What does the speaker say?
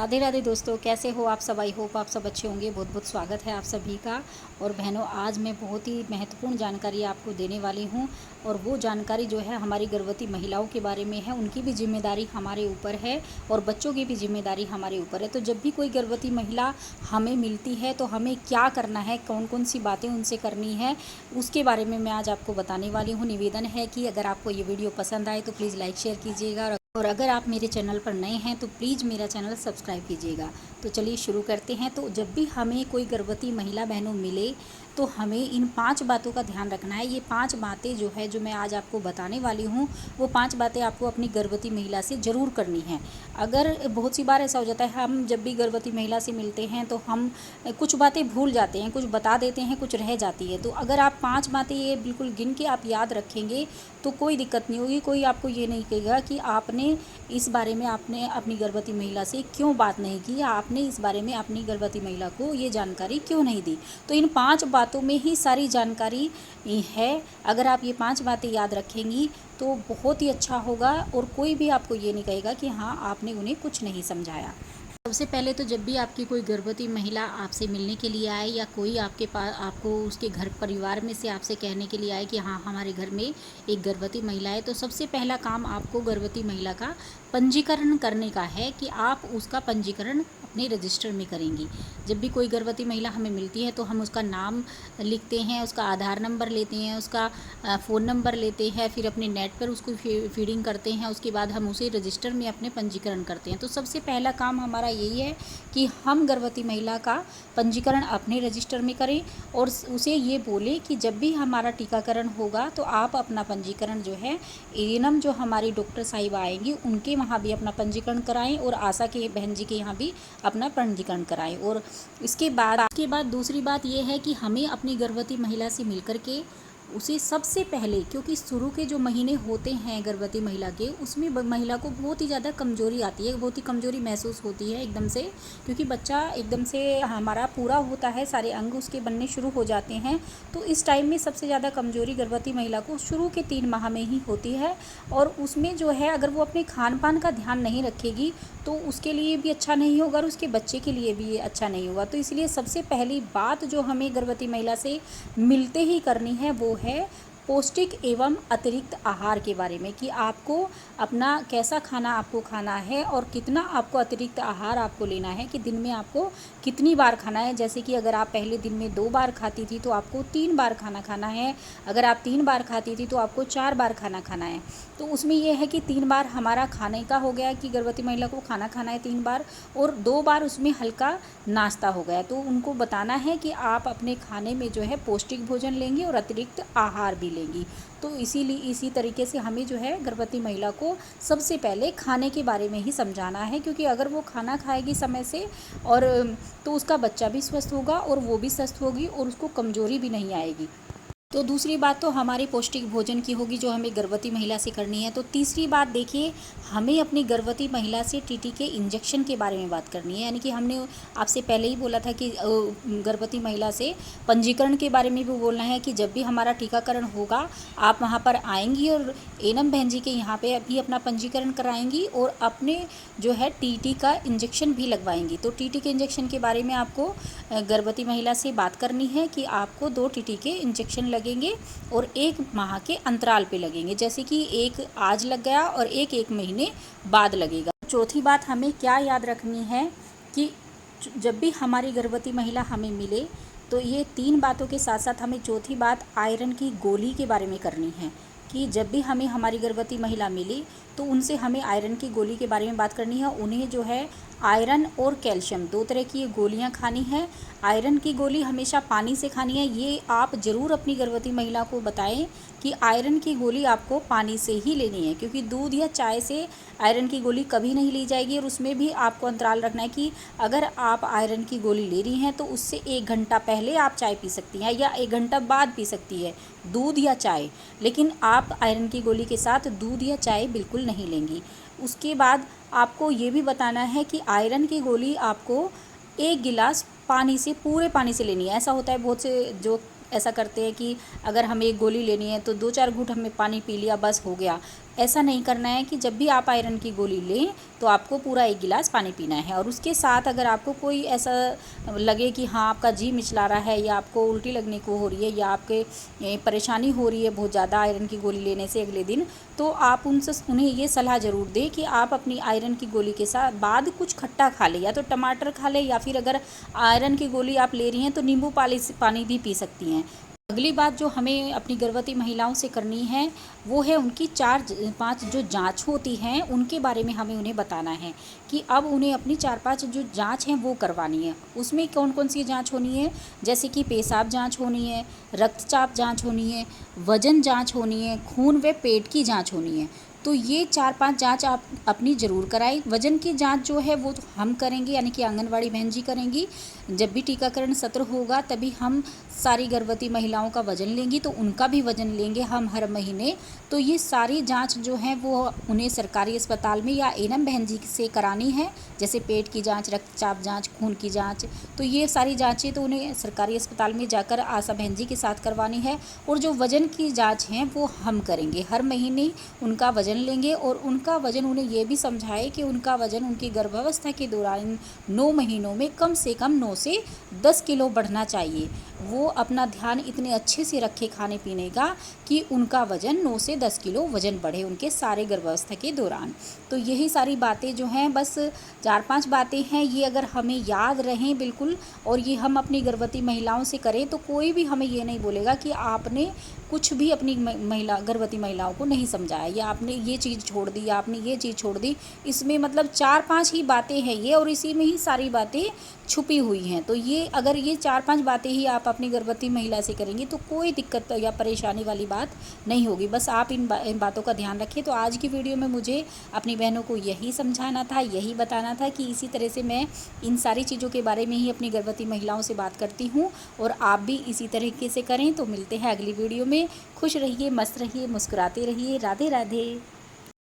राधे राधे दोस्तों, कैसे हो आप सब। आई होप आप सब अच्छे होंगे। बहुत बहुत स्वागत है आप सभी का। और बहनों, आज मैं बहुत ही महत्वपूर्ण जानकारी आपको देने वाली हूं। और वो जानकारी जो है हमारी गर्भवती महिलाओं के बारे में है। उनकी भी जिम्मेदारी हमारे ऊपर है और बच्चों की भी जिम्मेदारी हमारे ऊपर है। तो जब भी कोई गर्भवती महिला हमें मिलती है तो हमें क्या करना है, कौन कौन सी बातें उनसे करनी है, उसके बारे में मैं आज आपको बताने वाली हूँ। निवेदन है कि अगर आपको ये वीडियो पसंद आए तो प्लीज़ लाइक शेयर कीजिएगा और अगर आप मेरे चैनल पर नए हैं तो प्लीज़ मेरा चैनल सब्सक्राइब कीजिएगा। तो चलिए शुरू करते हैं। तो जब भी हमें कोई गर्भवती महिला बहनों मिले तो हमें इन 5 बातों का ध्यान रखना है। ये 5 बातें जो है, जो मैं आज आपको बताने वाली हूँ, वो 5 बातें आपको अपनी गर्भवती महिला से ज़रूर करनी है। अगर बहुत सी बार ऐसा हो जाता है, हम जब भी गर्भवती महिला से मिलते हैं तो हम कुछ बातें भूल जाते हैं, कुछ बता देते हैं, कुछ रह जाती है। तो अगर आप 5 बातें ये बिल्कुल गिन के आप याद रखेंगे तो कोई दिक्कत नहीं होगी। कोई आपको ये नहीं कहेगा कि आपने इस बारे में आपने अपनी गर्भवती महिला से क्यों बात नहीं की, या आपने इस बारे में अपनी गर्भवती महिला को ये जानकारी क्यों नहीं दी। तो इन 5 बातों में ही सारी जानकारी है। अगर आप ये 5 बातें याद रखेंगी तो बहुत ही अच्छा होगा और कोई भी आपको ये नहीं कहेगा कि हाँ, आपने उन्हें कुछ नहीं समझाया। सबसे पहले तो जब भी आपकी कोई गर्भवती महिला आपसे मिलने के लिए आए या कोई आपके पास आपको उसके घर परिवार में से आपसे कहने के लिए आए कि हाँ, हमारे घर में एक गर्भवती महिला है, तो सबसे पहला काम आपको गर्भवती महिला का पंजीकरण करने का है कि आप उसका पंजीकरण अपने रजिस्टर में करेंगी। जब भी कोई गर्भवती महिला हमें मिलती है तो हम उसका नाम लिखते हैं, उसका आधार नंबर लेते हैं, उसका फ़ोन नंबर लेते हैं, फिर अपने नेट पर उसको फीडिंग करते हैं। उसके बाद हम उसे रजिस्टर में अपने पंजीकरण करते हैं। तो सबसे पहला काम हमारा यही है कि हम गर्भवती महिला का पंजीकरण अपने रजिस्टर में करें और उसे ये बोले कि जब भी हमारा टीकाकरण होगा तो आप अपना पंजीकरण जो है एएनएम जो हमारी डॉक्टर साहिबा आएंगी उनके वहाँ भी अपना पंजीकरण कराएं और आशा के बहन जी के यहाँ भी अपना पंजीकरण कराएं। और इसके बाद दूसरी बात यह है कि हमें अपनी गर्भवती महिला से मिलकर के उसे सबसे पहले, क्योंकि शुरू के जो महीने होते हैं गर्भवती महिला के, उसमें महिला को बहुत ही ज़्यादा कमज़ोरी आती है, बहुत ही कमज़ोरी महसूस होती है एकदम से, क्योंकि बच्चा एकदम से हमारा पूरा होता है, सारे अंग उसके बनने शुरू हो जाते हैं। तो इस टाइम में सबसे ज़्यादा कमज़ोरी गर्भवती महिला को शुरू के 3 माह में ही होती है। और उसमें जो है, अगर वो अपने खान पान का ध्यान नहीं रखेगी तो उसके लिए भी अच्छा नहीं होगा और उसके बच्चे के लिए भी ये अच्छा नहीं होगा। तो इसलिए सबसे पहली बात जो हमें गर्भवती महिला से मिलते ही करनी है वो है पौष्टिक एवं अतिरिक्त आहार के बारे में, कि आपको अपना कैसा खाना आपको खाना है और कितना आपको अतिरिक्त आहार आपको लेना है, कि दिन में आपको कितनी बार खाना है। जैसे कि अगर आप पहले दिन में 2 बार खाती थी तो आपको 3 बार खाना खाना है, अगर आप 3 बार खाती थी तो आपको 4 बार खाना खाना है। तो उसमें यह है कि 3 बार हमारा खाने का हो गया कि गर्भवती महिला को खाना खाना है 3 बार, और 2 बार उसमें हल्का नाश्ता हो गया। तो उनको बताना है कि आप अपने खाने में जो है पौष्टिक भोजन लेंगी और अतिरिक्त आहार भी लेंगी। तो इसीलिए इसी तरीके से हमें जो है गर्भवती महिला को सबसे पहले खाने के बारे में ही समझाना है, क्योंकि अगर वो खाना खाएगी समय से और तो उसका बच्चा भी स्वस्थ होगा और वो भी स्वस्थ होगी और उसको कमज़ोरी भी नहीं आएगी। तो दूसरी बात तो हमारी पौष्टिक भोजन की होगी जो हमें गर्भवती महिला से करनी है। तो तीसरी बात देखिए, हमें अपनी गर्भवती महिला से टीटी के इंजेक्शन के बारे में बात करनी है। यानी कि हमने आपसे पहले ही बोला था कि गर्भवती महिला से पंजीकरण के बारे में भी बोलना है, कि जब भी हमारा टीकाकरण होगा आप वहाँ पर आएंगी और एनम बहन जी के यहाँ पे भी अपना पंजीकरण कराएंगी और अपने जो है टीटी का इंजेक्शन भी लगवाएंगी। तो टीटी के इंजेक्शन के बारे में आपको गर्भवती महिला से बात करनी है कि आपको 2 टीटी के इंजेक्शन लगेंगे और 1 माह के अंतराल पे लगेंगे, जैसे कि एक आज लग गया और एक महीने बाद लगेगा। चौथी बात हमें क्या याद रखनी है कि जब भी हमारी गर्भवती महिला हमें मिले तो ये 3 बातों के साथ साथ हमें चौथी बात आयरन की गोली के बारे में करनी है, कि जब भी हमें हमारी गर्भवती महिला मिली तो उनसे हमें आयरन की गोली के बारे में बात करनी है। उन्हें जो है आयरन और कैल्शियम 2 तरह की ये गोलियाँ खानी है। आयरन की गोली हमेशा पानी से खानी है। ये आप ज़रूर अपनी गर्भवती महिला को बताएं कि आयरन की गोली आपको पानी से ही लेनी है, क्योंकि दूध या चाय से आयरन की गोली कभी नहीं ली जाएगी। और उसमें भी आपको अंतराल रखना है कि अगर आप आयरन की गोली ले रही हैं तो उससे 1 घंटा पहले आप चाय पी सकती हैं या 1 घंटा बाद पी सकती है दूध या चाय, लेकिन आप आयरन की गोली के साथ दूध या चाय बिल्कुल नहीं लेंगी। उसके बाद आपको ये भी बताना है कि आयरन की गोली आपको 1 गिलास पानी से, पूरे पानी से लेनी है। ऐसा होता है बहुत से जो ऐसा करते हैं कि अगर हमें एक गोली लेनी है तो 2-4 घूंट हमने पानी पी लिया बस हो गया, ऐसा नहीं करना है कि जब भी आप आयरन की गोली लें तो आपको पूरा 1 गिलास पानी पीना है। और उसके साथ अगर आपको कोई ऐसा लगे कि हाँ आपका जी मिचला रहा है या आपको उल्टी लगने को हो रही है या आपके परेशानी हो रही है बहुत ज़्यादा आयरन की गोली लेने से अगले दिन, तो आप उन्हें ये सलाह ज़रूर दें कि आप अपनी आयरन की गोली के साथ बाद कुछ खट्टा खा लें, या तो टमाटर खा लें या फिर अगर आयरन की गोली आप ले रही हैं तो नींबू पानी भी पी सकती हैं। अगली बात जो हमें अपनी गर्भवती महिलाओं से करनी है वो है उनकी 4-5 जो जांच होती हैं उनके बारे में हमें उन्हें बताना है कि अब उन्हें अपनी 4-5 जो जांच हैं वो करवानी है। उसमें कौन कौन सी जांच होनी है, जैसे कि पेशाब जांच होनी है, रक्तचाप जांच होनी है, वज़न जांच होनी है, खून व पेट की जांच होनी है। तो ये 4-5 जांच आप अपनी ज़रूर कराएं। वज़न की जांच जो है वो तो हम करेंगे, यानी कि आंगनवाड़ी बहन जी करेंगी। जब भी टीकाकरण सत्र होगा तभी हम सारी गर्भवती महिलाओं का वज़न लेंगी, तो उनका भी वज़न लेंगे हम हर महीने। तो ये सारी जांच जो है वो उन्हें सरकारी अस्पताल में या एएनएम बहन जी से करानी है, जैसे पेट की जांच, रक्तचाप जांच, खून की जांच। तो ये सारी जांचें तो उन्हें सरकारी अस्पताल में जाकर आशा बहन जी के साथ करवानी है। और जो वज़न की जाँच हैं वो हम करेंगे, हर महीने उनका वज़न लेंगे। और उनका वज़न उन्हें ये भी समझाए कि उनका वज़न उनकी गर्भावस्था के दौरान 9 महीनों में कम से कम 9 से 10 किलो बढ़ना चाहिए। वो अपना ध्यान इतने अच्छे से रखे खाने पीने का कि उनका वज़न 9 से 10 किलो वज़न बढ़े उनके सारे गर्भावस्था के दौरान। तो यही सारी बातें जो हैं, बस 4-5 बातें हैं, ये अगर हमें याद रहें बिल्कुल और ये हम अपनी गर्भवती महिलाओं से करें तो कोई भी हमें ये नहीं बोलेगा कि आपने कुछ भी अपनी गर्भवती महिलाओं को नहीं समझाया, या आपने ये चीज़ छोड़ दी, या आपने ये चीज़ छोड़ दी। इसमें मतलब 4-5 ही बातें हैं ये, और इसी में ही सारी बातें छुपी हुई हैं। तो ये अगर ये 4-5 बातें ही आप अपनी गर्भवती महिला से करेंगी तो कोई दिक्कत या परेशानी वाली बात नहीं होगी। बस आप इन बातों का ध्यान रखें। तो आज की वीडियो में मुझे अपनी बहनों को यही समझाना था, यही बताना था कि इसी तरह से मैं इन सारी चीज़ों के बारे में ही अपनी गर्भवती महिलाओं से बात करती हूँ, और आप भी इसी तरीके से करें। तो मिलते हैं अगली वीडियो में। खुश रहिए, मस्त रहिए, मुस्कुराते रहिए। राधे राधे।